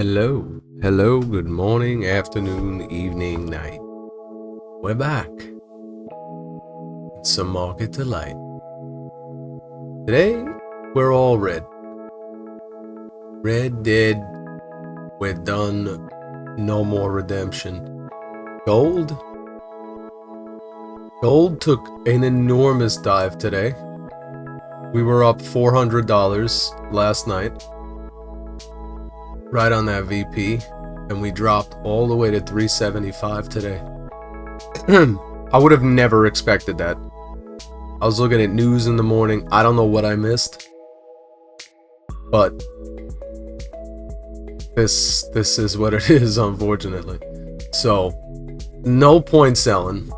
Hello, hello, good morning, afternoon, evening, night. We're back. It's a market delight. Today, we're all red. Red dead. We're done. No more redemption. Gold? Gold took an enormous dive today. We were up $400 last night. Right on that VP, and we dropped all the way to 375 today. I would have never expected that. I was looking at news in the morning. I don't know what I missed, but this is what it is, unfortunately. So, no point selling.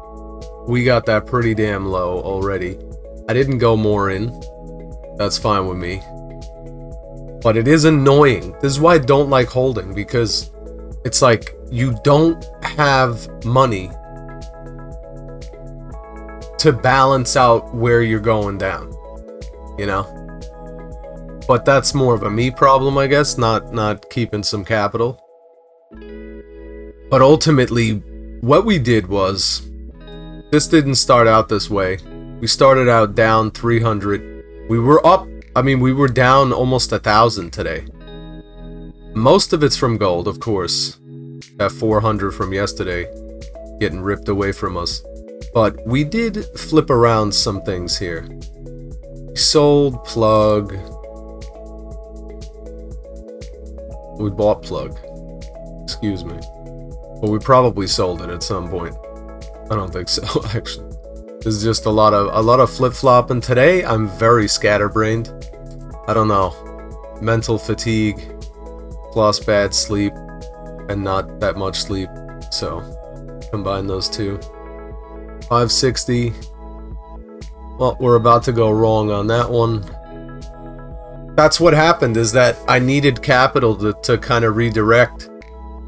We got that pretty damn low already. I didn't go more in. That's fine with me. But it is annoying. This is why I don't like holding, because it's like you don't have money to balance out where you're going down, you know? But that's more of a me problem, I guess, not keeping some capital. But ultimately, what we did was, this didn't start out this way. We started out down 300. We were up. We were down almost 1,000 today. Most of it's from gold, of course. That 400 from yesterday getting ripped away from us. But we did flip around some things here. We sold plug. We bought plug. Excuse me. But we probably sold it at some point. I don't think so, actually. There's just a lot of flip-flopping today. I'm very scatterbrained. I don't know. Mental fatigue plus bad sleep and not that much sleep. So, combine those two. 560. Well, we're about to go wrong on that one. That's what happened, is that I needed capital to kind of redirect,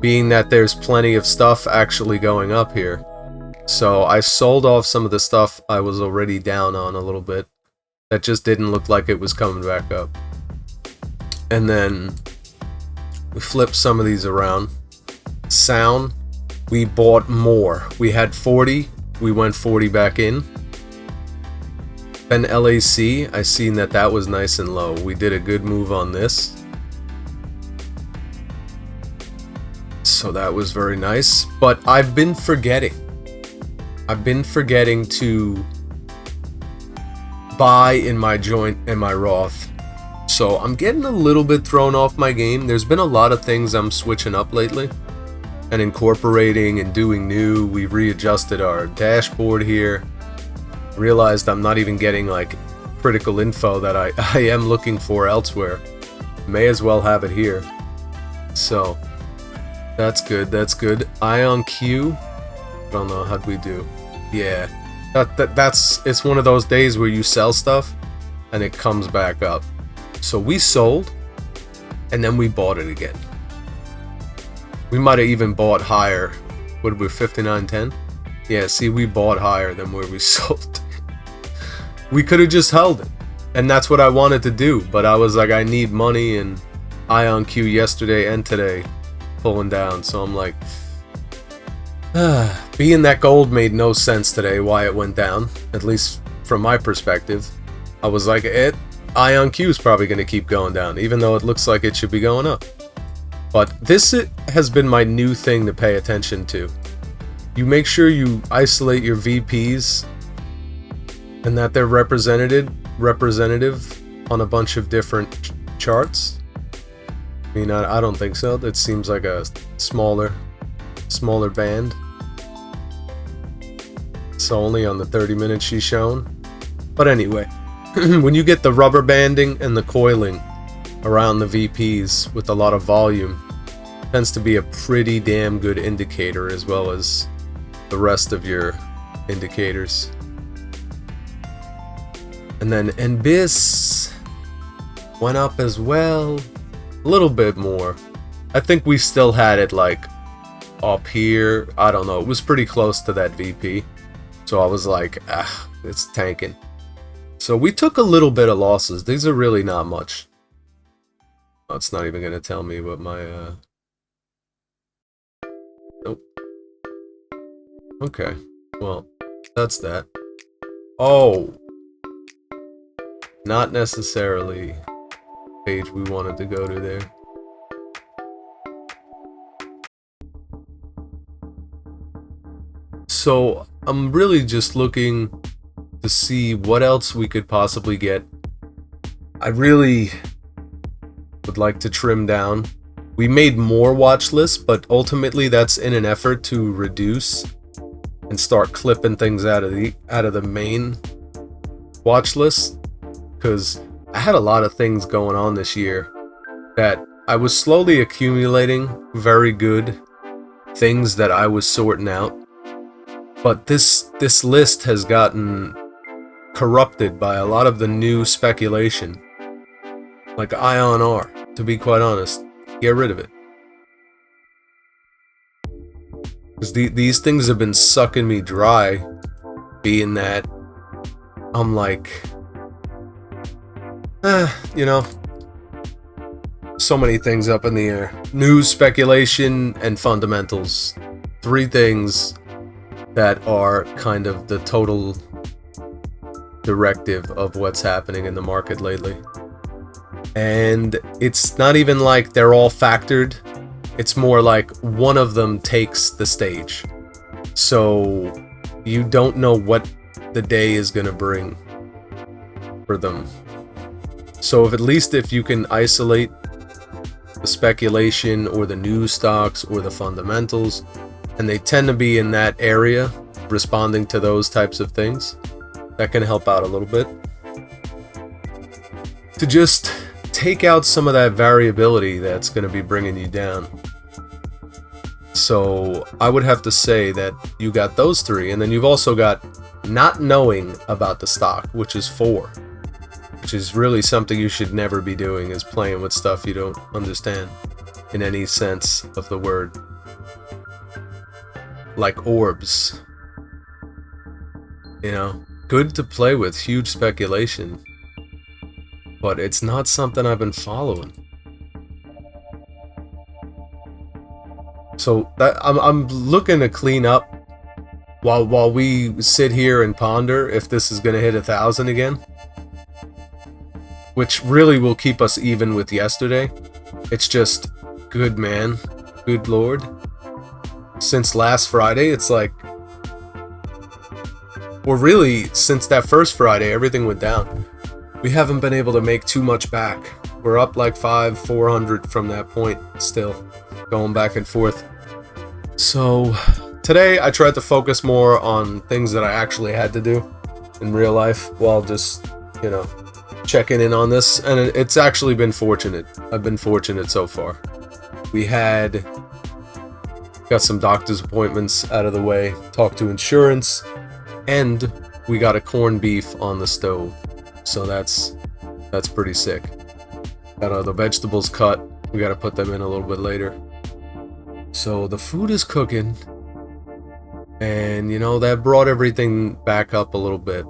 being that there's plenty of stuff actually going up here. So I sold off some of the stuff I was already down on a little bit. That just didn't look like it was coming back up. And then we flipped some of these around. Sound, we bought more. We had 40, we went 40 back in. Then LAC, I seen that was nice and low. We did a good move on this. So that was very nice. But I've been forgetting to buy in my joint and my Roth. So I'm getting a little bit thrown off my game. There's been a lot of things I'm switching up lately and incorporating and doing new. We've readjusted our dashboard here. Realized I'm not even getting like critical info that I am looking for elsewhere. May as well have it here. So that's good, that's good. Ion Q. I don't know, how'd we do? Yeah, it's one of those days where you sell stuff and it comes back up. So we sold and then we bought it again. We might have even bought higher. What did we, 59.10? Yeah, see, we bought higher than where we sold. We could have just held it, and that's what I wanted to do, but I was like, I need money, and Ion Q yesterday and today pulling down, so I'm like, being that gold made no sense today why it went down, at least from my perspective. I was like, Ion Q is probably going to keep going down, even though it looks like it should be going up. But this has been my new thing to pay attention to. You make sure you isolate your VPs and that they're representative on a bunch of different charts. I mean, I don't think so. That seems like a smaller band. So only on the 30 minutes she's shown. But anyway, when you get the rubber banding and the coiling around the VPs with a lot of volume, tends to be a pretty damn good indicator, as well as the rest of your indicators. And then NBIS went up as well, a little bit more. I think we still had it like up here. I don't know, it was pretty close to that VP. So I was like, it's tanking. So we took a little bit of losses. These are really not much. Oh, it's not even going to tell me what my Okay. Well, that's that. Oh. Not necessarily page we wanted to go to there. So I'm really just looking to see what else we could possibly get. I really would like to trim down. We made more watch lists, but ultimately that's in an effort to reduce and start clipping things out of the main watch list, because I had a lot of things going on this year that I was slowly accumulating very good things that I was sorting out. But this list has gotten corrupted by a lot of the new speculation. Like Ion R, to be quite honest. Get rid of it. Because these things have been sucking me dry, being that I'm like, you know, so many things up in the air. News, speculation, and fundamentals. 3 things that are kind of the total directive of what's happening in the market lately. And it's not even like they're all factored. It's more like one of them takes the stage. So you don't know what the day is going to bring for them. So if you can isolate the speculation or the news stocks or the fundamentals, and they tend to be in that area responding to those types of things, that can help out a little bit. To just take out some of that variability that's going to be bringing you down. So I would have to say that you got those 3, and then you've also got not knowing about the stock, which is 4, which is really something you should never be doing, is playing with stuff you don't understand in any sense of the word. Like orbs. You know, good to play with, huge speculation. But it's not something I've been following. So that I'm looking to clean up while we sit here and ponder if this is gonna hit 1,000 again. Which really will keep us even with yesterday. It's just, good man, good lord. Since last Friday, it's like, well, really, since that first Friday, everything went down. We haven't been able to make too much back. We're up like 400 from that point still, going back and forth. So today I tried to focus more on things that I actually had to do in real life while just, you know, checking in on this. And it's actually been fortunate. I've been fortunate so far. We got some doctor's appointments out of the way, talked to insurance, and we got a corned beef on the stove. So that's pretty sick. Got the vegetables cut. We got to put them in a little bit later. So the food is cooking, and you know, that brought everything back up a little bit.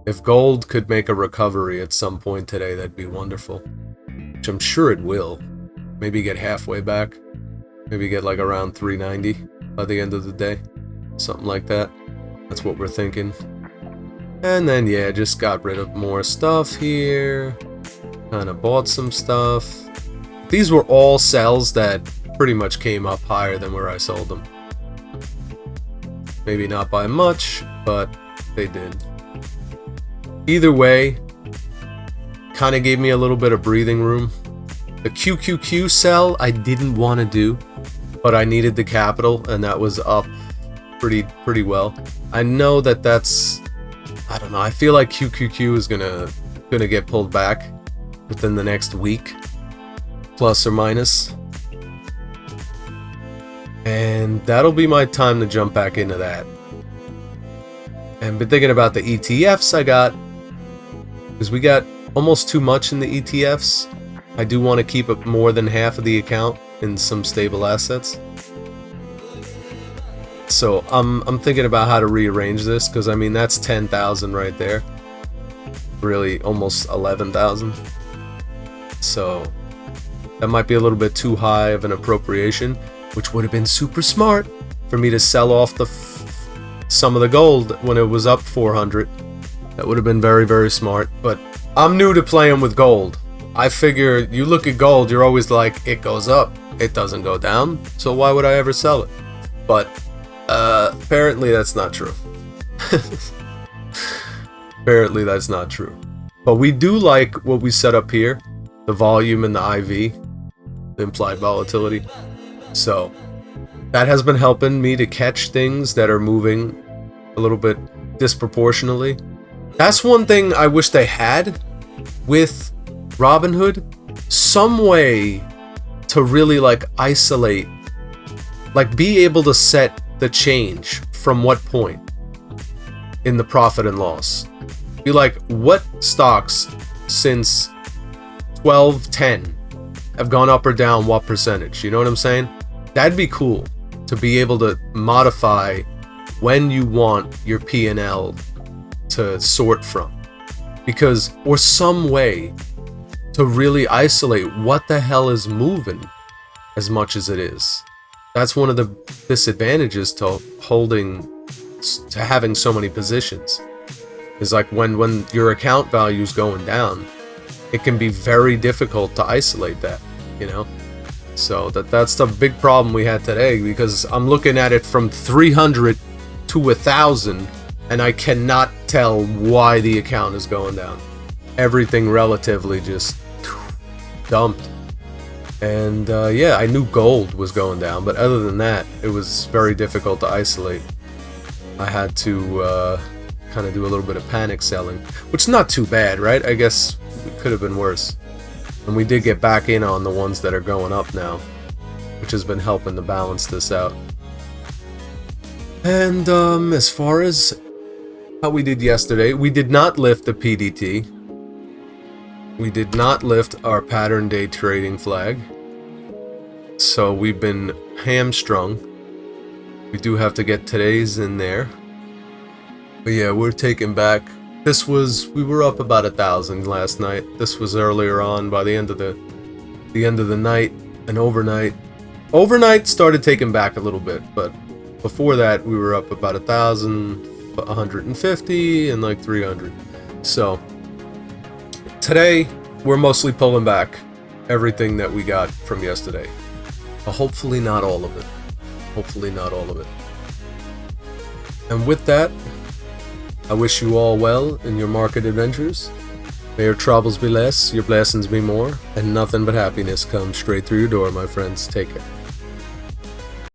If gold could make a recovery at some point today, that'd be wonderful, which I'm sure it will. Maybe get halfway back, maybe get like around 390 by the end of the day, something like that. That's what we're thinking. And then yeah, just got rid of more stuff here, kind of bought some stuff. These were all sells that pretty much came up higher than where I sold them. Maybe not by much, but they did. Either way, kind of gave me a little bit of breathing room. The QQQ sell I didn't want to do, but I needed the capital, and that was up pretty well. I know that's, I don't know, I feel like QQQ is gonna get pulled back within the next week, plus or minus. And that'll be my time to jump back into that. And been thinking about the ETFs I got, because we got almost too much in the ETFs. I do want to keep up more than half of the account in some stable assets. So I'm thinking about how to rearrange this, because I mean, that's 10,000 right there. Really almost 11,000. So that might be a little bit too high of an appropriation, which would have been super smart for me to sell off the some of the gold when it was up 400. That would have been very, very smart. But I'm new to playing with gold. I figure you look at gold, you're always like, it goes up, it doesn't go down, so why would I ever sell it? But apparently that's not true. Apparently that's not true. But we do like what we set up here, the volume and the IV, the implied volatility. So that has been helping me to catch things that are moving a little bit disproportionately. That's one thing I wish they had with Robinhood. Some way to really like isolate, like be able to set the change from what point in the profit and loss. Be like, what stocks since 1210 have gone up or down what percentage? You know what I'm saying? That'd be cool to be able to modify when you want your P&L to sort from, because, or some way to really isolate what the hell is moving as much as it is. That's one of the disadvantages to having so many positions, is like when your account value is going down, it can be very difficult to isolate that, you know. So that's the big problem we had today, because I'm looking at it from 300 to 1,000 and I cannot tell why the account is going down. Everything relatively just dumped. And yeah, I knew gold was going down, but other than that, it was very difficult to isolate. I had to kind of do a little bit of panic selling, which is not too bad, right? I guess it could have been worse. And we did get back in on the ones that are going up now, which has been helping to balance this out. And as far as how we did yesterday, we did not lift the PDT. We did not lift our pattern day trading flag. So we've been hamstrung. We do have to get today's in there. But yeah, we're taking back. We were up about 1,000 last night. This was earlier on by the end of the night, and overnight started taking back a little bit, but before that we were up about 1,000, 150 and like 300. So today we're mostly pulling back everything that we got from yesterday. But hopefully not all of it. Hopefully not all of it. And with that, I wish you all well in your market adventures. May your troubles be less, your blessings be more, and nothing but happiness come straight through your door, my friends. Take care.